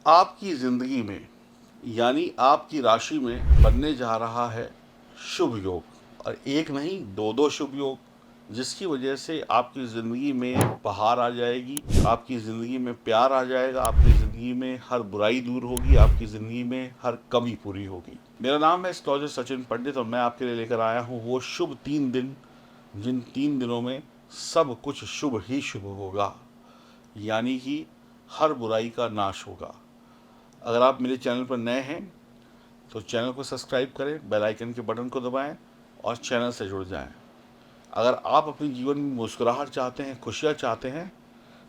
आपकी ज़िंदगी में यानी आपकी राशि में बनने जा रहा है शुभ योग, और एक नहीं दो दो शुभ योग, जिसकी वजह से आपकी ज़िंदगी में बहार आ जाएगी, आपकी ज़िंदगी में प्यार आ जाएगा, आपकी ज़िंदगी में हर बुराई दूर होगी, आपकी ज़िंदगी में हर कमी पूरी होगी। मेरा नाम है एस्ट्रोलॉजर सचिन पंडित और मैं आपके लिए लेकर आया हूँ वो शुभ 3 दिन, जिन 3 दिनों में सब कुछ शुभ ही शुभ होगा, यानी कि हर बुराई का नाश होगा। अगर आप मेरे चैनल पर नए हैं तो चैनल को सब्सक्राइब करें, बेल आइकन के बटन को दबाएं और चैनल से जुड़ जाएं। अगर आप अपने जीवन में मुस्कुराहट चाहते हैं, खुशियाँ चाहते हैं,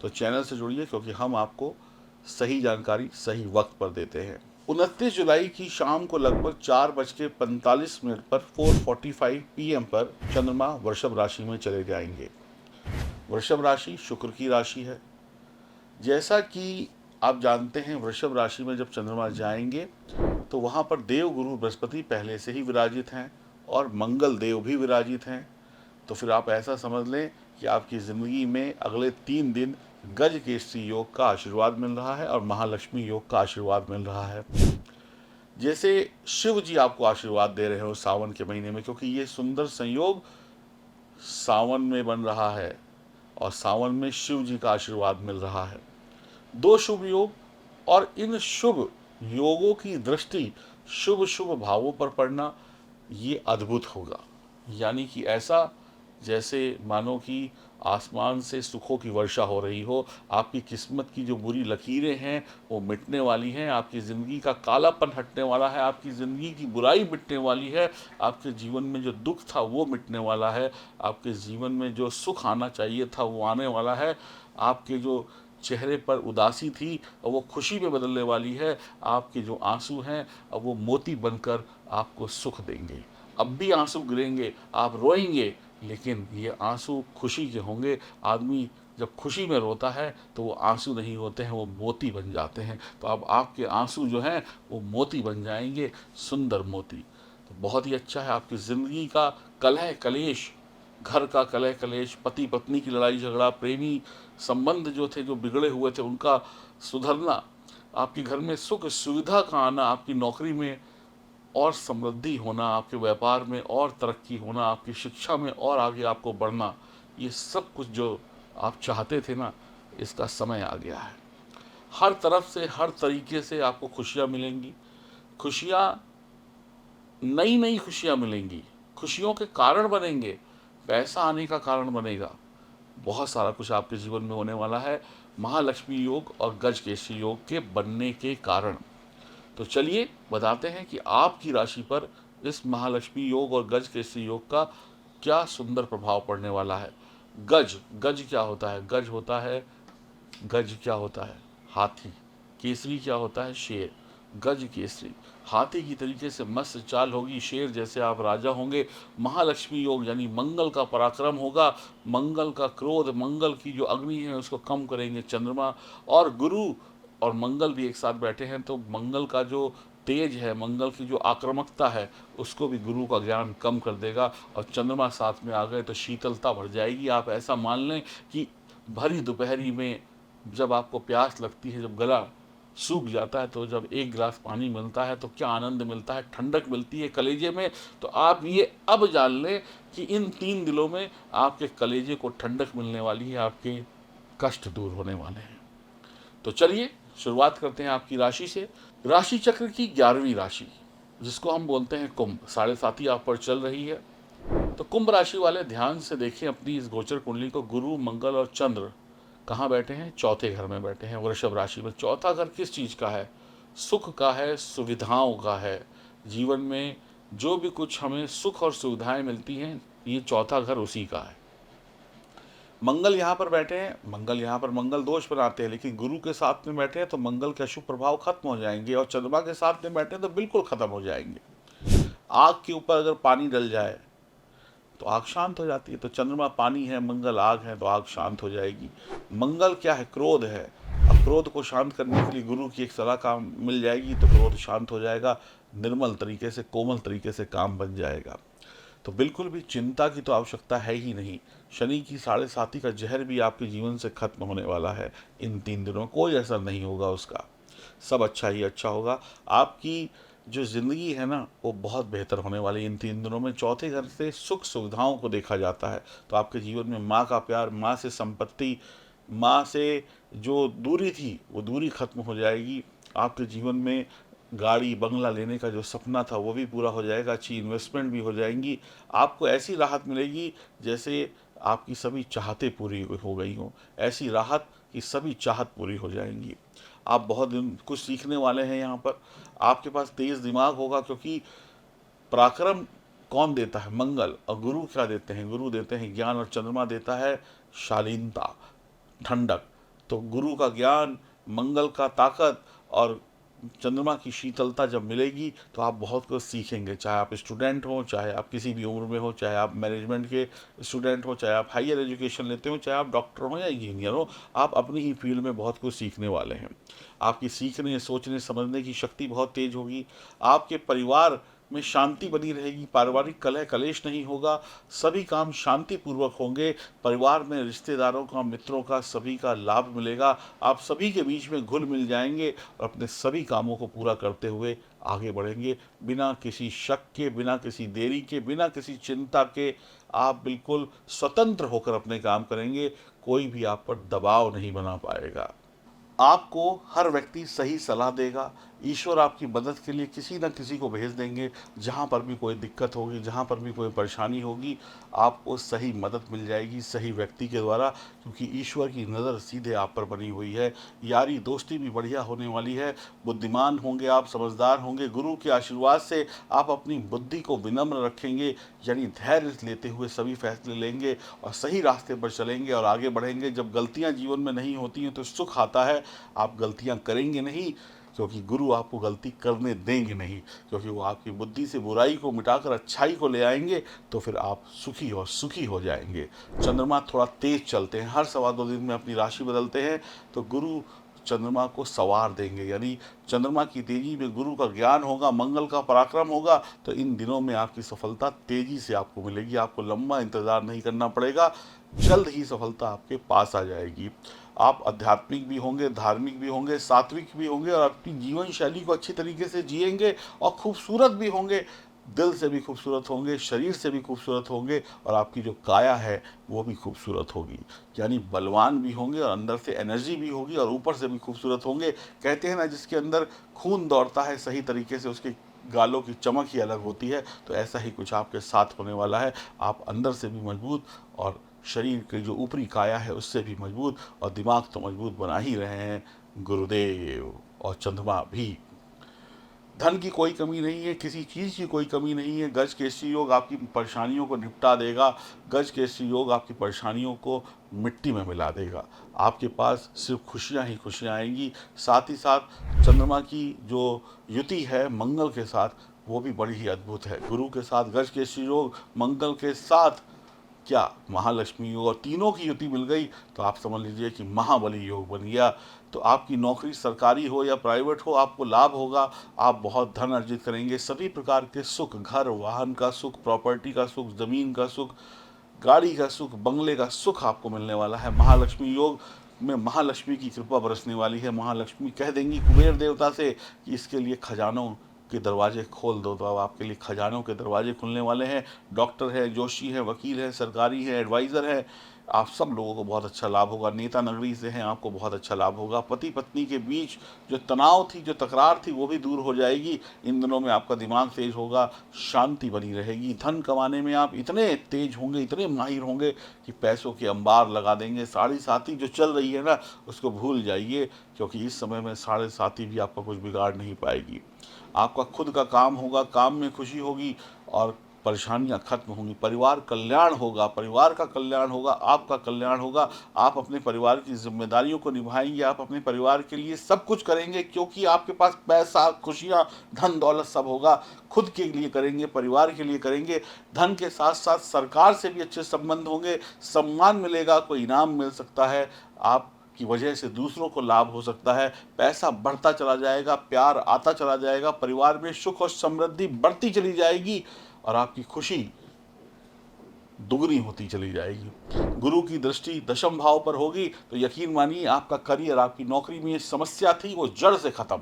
तो चैनल से जुड़िए, क्योंकि हम आपको सही जानकारी सही वक्त पर देते हैं। 29 जुलाई की शाम को लगभग 4:45 पर 4:45 PM पर चंद्रमा वृषभ राशि में चले जाएंगे। वृषभ राशि शुक्र की राशि है। जैसा कि आप जानते हैं, वृषभ राशि में जब चंद्रमा जाएंगे तो वहाँ पर देव गुरु बृहस्पति पहले से ही विराजित हैं और मंगल देव भी विराजित हैं। तो फिर आप ऐसा समझ लें कि आपकी ज़िंदगी में अगले 3 दिन गज केसरी योग का आशीर्वाद मिल रहा है और महालक्ष्मी योग का आशीर्वाद मिल रहा है। जैसे शिव जी आपको आशीर्वाद दे रहे हो सावन के महीने में, क्योंकि ये सुंदर संयोग सावन में बन रहा है और सावन में शिव जी का आशीर्वाद मिल रहा है। दो शुभ योग, और इन शुभ योगों की दृष्टि शुभ शुभ भावों पर पड़ना ये अद्भुत होगा। यानी कि ऐसा जैसे मानो कि आसमान से सुखों की वर्षा हो रही हो। आपकी किस्मत की जो बुरी लकीरें हैं वो मिटने वाली हैं, आपकी ज़िंदगी का कालापन हटने वाला है, आपकी ज़िंदगी की बुराई मिटने वाली है, आपके जीवन में जो दुख था वो मिटने वाला है, आपके जीवन में जो सुख आना चाहिए था वो आने वाला है, आपके जो चेहरे पर उदासी थी और वो खुशी में बदलने वाली है, आपके जो आंसू हैं अब वो मोती बनकर आपको सुख देंगे। अब भी आंसू गिरेंगे, आप रोएंगे, लेकिन ये आंसू खुशी के होंगे। आदमी जब खुशी में रोता है तो वो आंसू नहीं होते हैं, वो मोती बन जाते हैं। तो अब आपके आंसू जो हैं वो मोती बन जाएंगे, सुंदर मोती। तो बहुत ही अच्छा है। आपकी ज़िंदगी का कलह कलेश, घर का कलह कलेश, पति पत्नी की लड़ाई झगड़ा, प्रेमी संबंध जो थे, जो बिगड़े हुए थे, उनका सुधरना, आपके घर में सुख सुविधा का आना, आपकी नौकरी में और समृद्धि होना, आपके व्यापार में और तरक्की होना, आपकी शिक्षा में और आगे आपको बढ़ना, ये सब कुछ जो आप चाहते थे ना, इसका समय आ गया है। हर तरफ से हर तरीके से आपको खुशियाँ मिलेंगी। खुशियाँ, नई नई खुशियाँ मिलेंगी, खुशियों के कारण बनेंगे, पैसा आने का कारण बनेगा, बहुत सारा कुछ आपके जीवन में होने वाला है महालक्ष्मी योग और गज केसरी योग के बनने के कारण। तो चलिए बताते हैं कि आपकी राशि पर इस महालक्ष्मी योग और गज केसरी योग का क्या सुंदर प्रभाव पड़ने वाला है। गज, गज क्या होता है? गज होता है, गज क्या होता है? हाथी। केसरी क्या होता है? शेर। गज केसरी, हाथी की तरीके से मस्त चाल होगी, शेर जैसे आप राजा होंगे। महालक्ष्मी योग यानी मंगल का पराक्रम होगा, मंगल का क्रोध, मंगल की जो अग्नि है उसको कम करेंगे चंद्रमा और गुरु, और मंगल भी एक साथ बैठे हैं तो मंगल का जो तेज है, मंगल की जो आक्रामकता है, उसको भी गुरु का ज्ञान कम कर देगा। और चंद्रमा साथ में आ गए तो शीतलता बढ़ जाएगी। आप ऐसा मान लें कि भरी दोपहरी में जब आपको प्यास लगती है, जब गला सूख जाता है, तो जब एक गिलास पानी मिलता है तो क्या आनंद मिलता है, ठंडक मिलती है कलेजे में। तो आप ये अब जान लें कि इन 3 दिनों में आपके कलेजे को ठंडक मिलने वाली है, आपके कष्ट दूर होने वाले हैं। तो चलिए शुरुआत करते हैं आपकी राशि से। राशि चक्र की 11वीं राशि, जिसको हम बोलते हैं कुंभ, 7.5 आप पर चल रही है। तो कुंभ राशि वाले ध्यान से देखें अपनी इस गोचर कुंडली को। गुरु, मंगल और चंद्र कहाँ बैठे हैं? चौथे घर में बैठे हैं, वृषभ राशि में। चौथा घर किस चीज़ का है? सुख का है, सुविधाओं का है। जीवन में जो भी कुछ हमें सुख और सुविधाएं मिलती हैं, ये चौथा घर उसी का है। मंगल यहाँ पर बैठे हैं, मंगल यहाँ पर मंगल दोष बनाते हैं, लेकिन गुरु के साथ में बैठे हैं तो मंगल के अशुभ प्रभाव खत्म हो जाएंगे, और चंद्रमा के साथ में बैठे हैं तो बिल्कुल खत्म हो जाएंगे। आग के ऊपर अगर पानी डल जाए तो आग शांत हो जाती है। तो चंद्रमा पानी है, मंगल आग है, तो आग शांत हो जाएगी। मंगल क्या है? क्रोध है। अब क्रोध को शांत करने के लिए गुरु की एक सलाह काम मिल जाएगी तो क्रोध शांत हो जाएगा, निर्मल तरीके से, कोमल तरीके से काम बन जाएगा। तो बिल्कुल भी चिंता की तो आवश्यकता है ही नहीं। शनि की 7.5 का जहर भी आपके जीवन से खत्म होने वाला है इन 3 दिनों, कोई असर नहीं होगा उसका। सब अच्छा ही अच्छा होगा। आपकी जो ज़िंदगी है ना वो बहुत बेहतर होने वाली है इन 3 दिनों में। चौथे घर से सुख सुविधाओं को देखा जाता है, तो आपके जीवन में माँ का प्यार, माँ से संपत्ति, माँ से जो दूरी थी वो दूरी खत्म हो जाएगी। आपके जीवन में गाड़ी बंगला लेने का जो सपना था वो भी पूरा हो जाएगा, अच्छी इन्वेस्टमेंट भी हो जाएंगी। आपको ऐसी राहत मिलेगी जैसे आपकी सभी चाहतें पूरी हो गई हों, ऐसी राहत कि सभी चाहत पूरी हो जाएंगी। आप बहुत दिन कुछ सीखने वाले हैं यहाँ पर। आपके पास तेज दिमाग होगा, क्योंकि पराक्रम कौन देता है? मंगल। और गुरु क्या देते हैं? गुरु देते हैं ज्ञान, और चंद्रमा देता है शालीनता, ठंडक। तो गुरु का ज्ञान, मंगल का ताकत और चंद्रमा की शीतलता जब मिलेगी तो आप बहुत कुछ सीखेंगे। चाहे आप स्टूडेंट हो, चाहे आप किसी भी उम्र में हो, चाहे आप मैनेजमेंट के स्टूडेंट हो, चाहे आप हायर एजुकेशन लेते हो, चाहे आप डॉक्टर हो या इंजीनियर हो, आप अपनी ही फील्ड में बहुत कुछ सीखने वाले हैं। आपकी सीखने, सोचने, समझने की शक्ति बहुत तेज होगी। आपके परिवार में शांति बनी रहेगी, पारिवारिक कलह कलेश नहीं होगा, सभी काम शांतिपूर्वक होंगे। परिवार में रिश्तेदारों का, मित्रों का, सभी का लाभ मिलेगा। आप सभी के बीच में घुल मिल जाएंगे और अपने सभी कामों को पूरा करते हुए आगे बढ़ेंगे, बिना किसी शक के, बिना किसी देरी के, बिना किसी चिंता के। आप बिल्कुल स्वतंत्र होकर अपने काम करेंगे, कोई भी आप पर दबाव नहीं बना पाएगा। आपको हर व्यक्ति सही सलाह देगा। ईश्वर आपकी मदद के लिए किसी न किसी को भेज देंगे। जहाँ पर भी कोई दिक्कत होगी, जहाँ पर भी कोई परेशानी होगी, आपको सही मदद मिल जाएगी सही व्यक्ति के द्वारा, क्योंकि ईश्वर की नज़र सीधे आप पर बनी हुई है। यारी दोस्ती भी बढ़िया होने वाली है। बुद्धिमान होंगे आप, समझदार होंगे। गुरु के आशीर्वाद से आप अपनी बुद्धि को विनम्र रखेंगे, यानी धैर्य लेते हुए सभी फैसले लेंगे और सही रास्ते पर चलेंगे और आगे बढ़ेंगे। जब गलतियाँ जीवन में नहीं होती हैं तो सुख आता है। आप गलतियां करेंगे नहीं, क्योंकि गुरु आपको गलती करने देंगे नहीं, क्योंकि वो आपकी बुद्धि से बुराई को मिटाकर अच्छाई को ले आएंगे। तो फिर आप सुखी और सुखी हो जाएंगे। चंद्रमा थोड़ा तेज चलते हैं, हर 2.25 दिन में अपनी राशि बदलते हैं, तो गुरु चंद्रमा को सवार देंगे। यानी चंद्रमा की तेजी में गुरु का ज्ञान होगा, मंगल का पराक्रम होगा, तो इन दिनों में आपकी सफलता तेजी से आपको मिलेगी। आपको लंबा इंतजार नहीं करना पड़ेगा, जल्द ही सफलता आपके पास आ जाएगी। आप आध्यात्मिक भी होंगे, धार्मिक भी होंगे, सात्विक भी होंगे और अपनी जीवन शैली को अच्छी तरीके से जिएंगे और खूबसूरत भी होंगे। दिल से भी खूबसूरत होंगे, शरीर से भी खूबसूरत होंगे, और आपकी जो काया है वो भी खूबसूरत होगी। यानी बलवान भी होंगे और अंदर से एनर्जी भी होगी और ऊपर से भी खूबसूरत होंगे। कहते हैं ना, जिसके अंदर खून दौड़ता है सही तरीके से, उसके गालों की चमक ही अलग होती है। तो ऐसा ही कुछ आपके साथ होने वाला है। आप अंदर से भी मजबूत और शरीर की जो ऊपरी काया है उससे भी मजबूत, और दिमाग तो मजबूत बना ही रहे हैं गुरुदेव और चंद्रमा भी। धन की कोई कमी नहीं है, किसी चीज़ की कोई कमी नहीं है। गज केसरी योग आपकी परेशानियों को निपटा देगा। गज केसरी योग आपकी परेशानियों को मिट्टी में मिला देगा। आपके पास सिर्फ खुशियां ही खुशियां आएंगी। साथ ही साथ चंद्रमा की जो युति है मंगल के साथ, वो भी बड़ी ही अद्भुत है। गुरु के साथ गज केसरी योग, मंगल के साथ क्या महालक्ष्मी योग, और तीनों की युति मिल गई तो आप समझ लीजिए कि महाबली योग बन गया। तो आपकी नौकरी सरकारी हो या प्राइवेट हो, आपको लाभ होगा। आप बहुत धन अर्जित करेंगे। सभी प्रकार के सुख, घर वाहन का सुख, प्रॉपर्टी का सुख, ज़मीन का सुख, गाड़ी का सुख, बंगले का सुख आपको मिलने वाला है। महालक्ष्मी योग में महालक्ष्मी की कृपा बरसने वाली है। महालक्ष्मी कह देंगी कुबेर देवता से कि इसके लिए खजानों के दरवाजे खोल दो, तो अब आपके लिए खजानों के दरवाजे खुलने वाले हैं। डॉक्टर है, जोशी है, वकील है, सरकारी है, एडवाइज़र है, आप सब लोगों को बहुत अच्छा लाभ होगा। नेता नगरी से हैं, आपको बहुत अच्छा लाभ होगा। पति पत्नी के बीच जो तनाव थी, जो तकरार थी, वो भी दूर हो जाएगी। इन दिनों में आपका दिमाग तेज होगा, शांति बनी रहेगी। धन कमाने में आप इतने तेज होंगे, इतने माहिर होंगे कि पैसों के अंबार लगा देंगे। साढ़े साथी जो चल रही है ना, उसको भूल जाइए, क्योंकि इस समय में साढ़े साथी भी आपका कुछ बिगाड़ नहीं पाएगी। आपका खुद का काम होगा, काम में खुशी होगी और परेशानियां खत्म होंगी। परिवार कल्याण होगा, परिवार का कल्याण होगा, आपका कल्याण होगा। आप अपने परिवार की जिम्मेदारियों को निभाएंगे, आप अपने परिवार के लिए सब कुछ करेंगे, क्योंकि आपके पास पैसा, खुशियां, धन दौलत सब होगा। खुद के लिए करेंगे, परिवार के लिए करेंगे। धन के साथ साथ सरकार से भी अच्छे संबंध होंगे, सम्मान मिलेगा, कोई इनाम मिल सकता है, आप की वजह से दूसरों को लाभ हो सकता है। पैसा बढ़ता चला जाएगा, प्यार आता चला जाएगा, परिवार में सुख और समृद्धि बढ़ती चली जाएगी और आपकी खुशी दुगनी होती चली जाएगी। गुरु की दृष्टि दशम भाव पर होगी तो यकीन मानिए आपका करियर, आपकी नौकरी में ये समस्या थी वो जड़ से खत्म।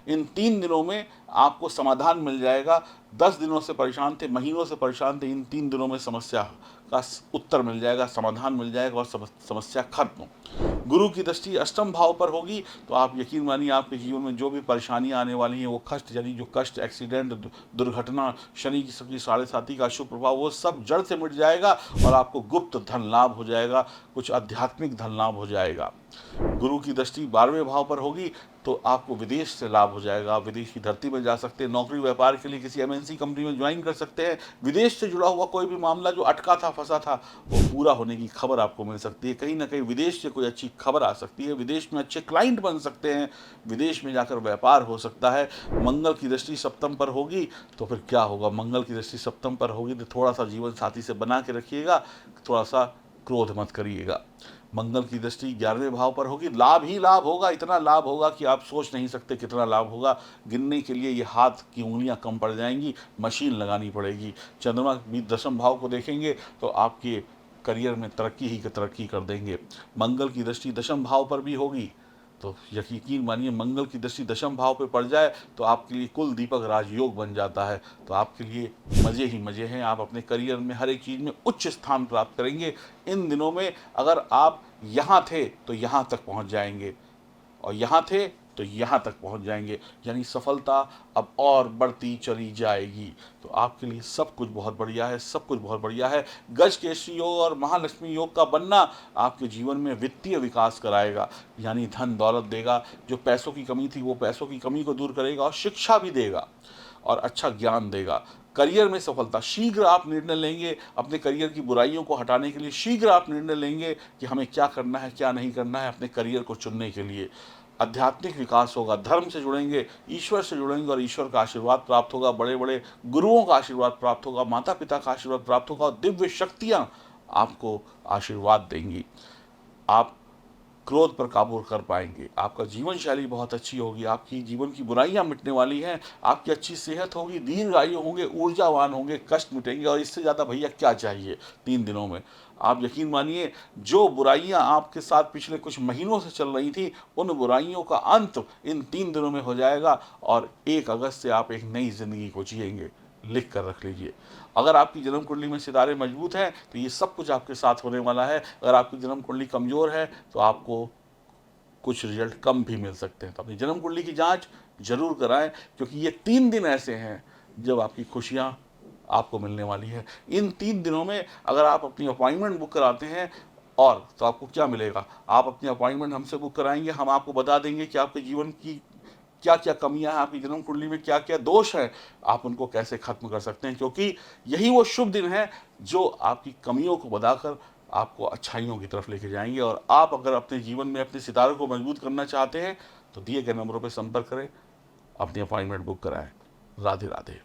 इन 3 दिनों में आपको समाधान मिल जाएगा। 10 दिनों से परेशान थे, महीनों से परेशान थे, इन 3 दिनों में समस्या का उत्तर मिल जाएगा, समाधान मिल जाएगा और समस्या खत्म। गुरु की दृष्टि अष्टम भाव पर होगी तो आप यकीन मानिए आपके जीवन में जो भी परेशानियां आने वाली हैं, वो कष्ट, यानी जो कष्ट, एक्सीडेंट, दुर्घटना, शनि की साढ़े साथी का अशुभ प्रभाव, वो सब जड़ से मिट जाएगा और आपको गुप्त धन लाभ हो जाएगा, कुछ आध्यात्मिक धन लाभ हो जाएगा। गुरु की दृष्टि 12वें भाव पर होगी तो आपको विदेश से लाभ हो जाएगा। आप विदेश की धरती में जा सकते हैं, नौकरी व्यापार के लिए किसी एमएनसी कंपनी में ज्वाइन कर सकते हैं। विदेश से जुड़ा हुआ कोई भी मामला जो अटका था, फंसा था, वो पूरा होने की खबर आपको मिल सकती है। कहीं ना कहीं विदेश से कोई अच्छी खबर आ सकती है, विदेश में अच्छे क्लाइंट बन सकते हैं, विदेश में जाकर व्यापार हो सकता है। मंगल की दृष्टि सप्तम पर होगी तो फिर क्या होगा, मंगल की दृष्टि सप्तम पर होगी तो थोड़ा सा जीवन साथी से बना के रखिएगा, थोड़ा सा क्रोध मत करिएगा। मंगल की दृष्टि 11वें भाव पर होगी, लाभ ही लाभ होगा, इतना लाभ होगा कि आप सोच नहीं सकते कितना लाभ होगा। गिनने के लिए ये हाथ की उंगलियां कम पड़ जाएंगी, मशीन लगानी पड़ेगी। चंद्रमा भी दशम भाव को देखेंगे तो आपके करियर में तरक्की ही तरक्की कर देंगे। मंगल की दृष्टि दशम भाव पर भी होगी तो यकीन मानिए मंगल की दृष्टि दशम भाव पे पड़ जाए तो आपके लिए कुल दीपक राजयोग बन जाता है। तो आपके लिए मज़े ही मज़े हैं, आप अपने करियर में हर एक चीज़ में उच्च स्थान प्राप्त करेंगे। इन दिनों में अगर आप यहाँ थे तो यहाँ तक पहुँच जाएंगे और यहाँ थे तो यहाँ तक पहुँच जाएंगे, यानी सफलता अब और बढ़ती चली जाएगी। तो आपके लिए सब कुछ बहुत बढ़िया है, सब कुछ बहुत बढ़िया है। गज केसरी योग और महालक्ष्मी योग का बनना आपके जीवन में वित्तीय विकास कराएगा, यानी धन दौलत देगा। जो पैसों की कमी थी वो पैसों की कमी को दूर करेगा और शिक्षा भी देगा और अच्छा ज्ञान देगा। करियर में सफलता, शीघ्र आप निर्णय लेंगे अपने करियर की बुराइयों को हटाने के लिए, शीघ्र आप निर्णय लेंगे कि हमें क्या करना है क्या नहीं करना है अपने करियर को चुनने के लिए। आध्यात्मिक विकास होगा, धर्म से जुड़ेंगे, ईश्वर से जुड़ेंगे और ईश्वर का आशीर्वाद प्राप्त होगा, बड़े बड़े गुरुओं का आशीर्वाद प्राप्त होगा, माता पिता का आशीर्वाद प्राप्त होगा और दिव्य शक्तियाँ आपको आशीर्वाद देंगी। आप क्रोध पर काबू कर पाएंगे, आपका जीवन शैली बहुत अच्छी होगी, आपकी जीवन की बुराइयां मिटने वाली हैं, आपकी अच्छी सेहत होगी, दीर्घ आयु होंगे, ऊर्जावान होंगे, कष्ट मिटेंगे और इससे ज़्यादा भैया क्या चाहिए 3 दिनों में। आप यकीन मानिए जो बुराइयां आपके साथ पिछले कुछ महीनों से चल रही थी, उन बुराइयों का अंत इन 3 दिनों में हो जाएगा और 1 अगस्त से आप एक नई जिंदगी को जिएंगे। लिख कर रख लीजिए। अगर आपकी जन्म कुंडली में सितारे मजबूत हैं तो ये सब कुछ आपके साथ होने वाला है। अगर आपकी जन्म कुंडली कमज़ोर है तो आपको कुछ रिजल्ट कम भी मिल सकते हैं। तो अपनी जन्म कुंडली की जांच जरूर कराएं, क्योंकि ये 3 दिन ऐसे हैं जब आपकी खुशियां आपको मिलने वाली है। इन 3 दिनों में अगर आप अपनी अपॉइंटमेंट बुक कराते हैं और तो आपको क्या मिलेगा, आप अपनी अपॉइंटमेंट हमसे बुक कराएंगे, हम आपको बता देंगे कि आपके जीवन की क्या क्या कमियां हैं, आपकी जन्म कुंडली में क्या क्या दोष हैं, आप उनको कैसे खत्म कर सकते हैं। क्योंकि यही वो शुभ दिन है जो आपकी कमियों को बताकर आपको अच्छाइयों की तरफ लेके जाएंगे। और आप अगर अपने जीवन में अपने सितारों को मजबूत करना चाहते हैं तो दिए गए नंबरों पर संपर्क करें, अपनी अपॉइंटमेंट बुक कराएं। राधे राधे।